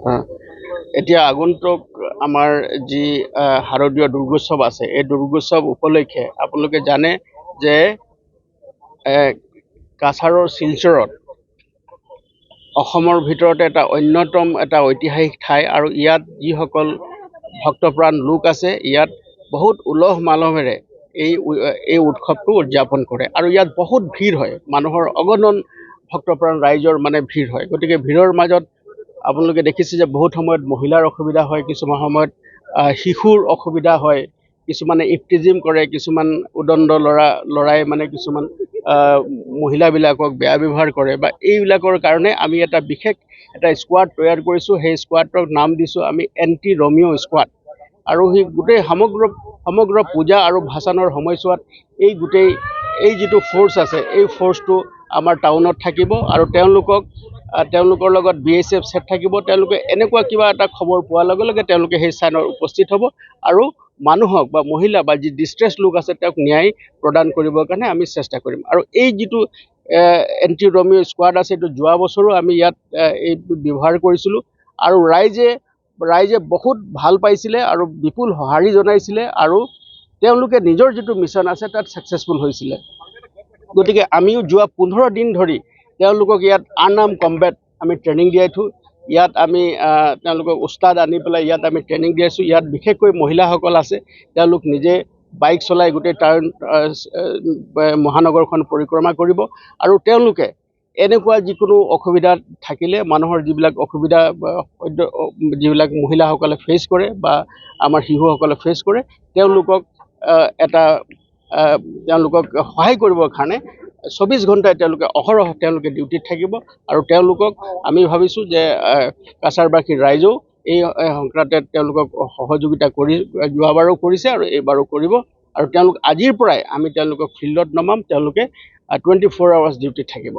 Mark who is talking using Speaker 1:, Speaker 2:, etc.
Speaker 1: আহ, এতিয়া আগন্তুক আমাৰ যি শাৰদীয় দুৰ্গোৎসৱ আছে, এই দুৰ্গোৎসৱ উপলক্ষে আপোনালোকে জানে যে কাছাৰৰ শিলচৰত অসমৰ ভিতৰতে এটা অন্যতম এটা ঐতিহাসিক ঠাই, আৰু ইয়াত যিসকল ভক্তপ্ৰাণ লোক আছে, ইয়াত বহুত উলহ মালহেৰে এই উৎসৱটো উদযাপন কৰে, আৰু ইয়াত বহুত ভিৰ হয়, মানুহৰ অগণন ভক্তপ্ৰাণ ৰাইজৰ মানে ভিৰ হয়। গতিকে ভিৰৰ মাজত আপোনালোকে দেখিছে যে বহুত সময়ত মহিলাৰ অসুবিধা হয়, কিছুমান সময়ত শিশুৰ অসুবিধা হয়, কিছুমানে ইফটিজিম কৰে, কিছুমান উদণ্ড ল'ৰাই মানে কিছুমান মহিলাবিলাকক বেয়া ব্যৱহাৰ কৰে, বা এইবিলাকৰ কাৰণে আমি এটা বিশেষ এটা স্কোৱাড তৈয়াৰ কৰিছোঁ। সেই স্কোৱাডৰ নাম দিছোঁ আমি এণ্টি ৰমিঅ' স্কোৱাড। আৰু সেই গোটেই সমগ্ৰ পূজা আৰু ভাচানৰ সময়ছোৱাত এই যিটো ফ'ৰ্চ আছে, এই ফ'ৰ্চটো আমাৰ টাউনত থাকিব, আৰু তেওঁলোকৰ লগত BSF ছেট থাকিব। তেওঁলোকে এনেকুৱা কিবা এটা খবৰ পোৱাৰ লগে লগে তেওঁলোকে সেই স্থানত উপস্থিত হ'ব, আৰু মানুহক বা মহিলা বা যি ডিষ্ট্ৰেছ লোক আছে তেওঁক ন্যায় প্ৰদান কৰিবৰ কাৰণে আমি চেষ্টা কৰিম। আৰু এই যিটো এণ্টি ৰমিঅ' স্কোৱাড আছে, এইটো যোৱা বছৰো আমি ইয়াত এই ব্যৱহাৰ কৰিছিলোঁ, আৰু ৰাইজে বহুত ভাল পাইছিলে আৰু বিপুল সঁহাৰি জনাইছিলে, আৰু তেওঁলোকে নিজৰ যিটো মিছন আছে তাত ছাকচেছফুল হৈছিলে। গতিকে আমিও যোৱা 15 দিন ধৰি তেওঁলোকক ইয়াত আনআৰ্ম কম্বেট আমি ট্ৰেইনিং দিয়াইছোঁ। ইয়াত আমি তেওঁলোকক উস্তাদ আনি পেলাই ইয়াত আমি ট্ৰেইনিং দিয়াইছোঁ। ইয়াত বিশেষকৈ মহিলাসকল আছে, তেওঁলোক নিজে বাইক চলাই গোটেই মহানগৰখন পৰিক্ৰমা কৰিব, আৰু তেওঁলোকে এনেকুৱা যিকোনো অসুবিধা থাকিলে, মানুহৰ যিবিলাক অসুবিধা যিবিলাক মহিলাসকলে ফেচ কৰে বা আমাৰ শিশুসকলে ফেচ কৰে, তেওঁলোকক সহায় কৰিবৰ কাৰণে 24 ঘণ্টাই তেওঁলোকে অহৰহ ডিউটিত থাকিব। আৰু তেওঁলোকক আমি ভাবিছোঁ যে কাছাৰবাসীৰ ৰাইজেও এই সংক্ৰান্তে তেওঁলোকক সহযোগিতা যোৱাবাৰো কৰিছে আৰু এইবাৰো কৰিব, আৰু আজিৰ পৰাই আমি তেওঁলোকক ফিল্ডত নমাম। তেওঁলোকে 24 আৱাৰ্ছ ডিউটিত থাকিব।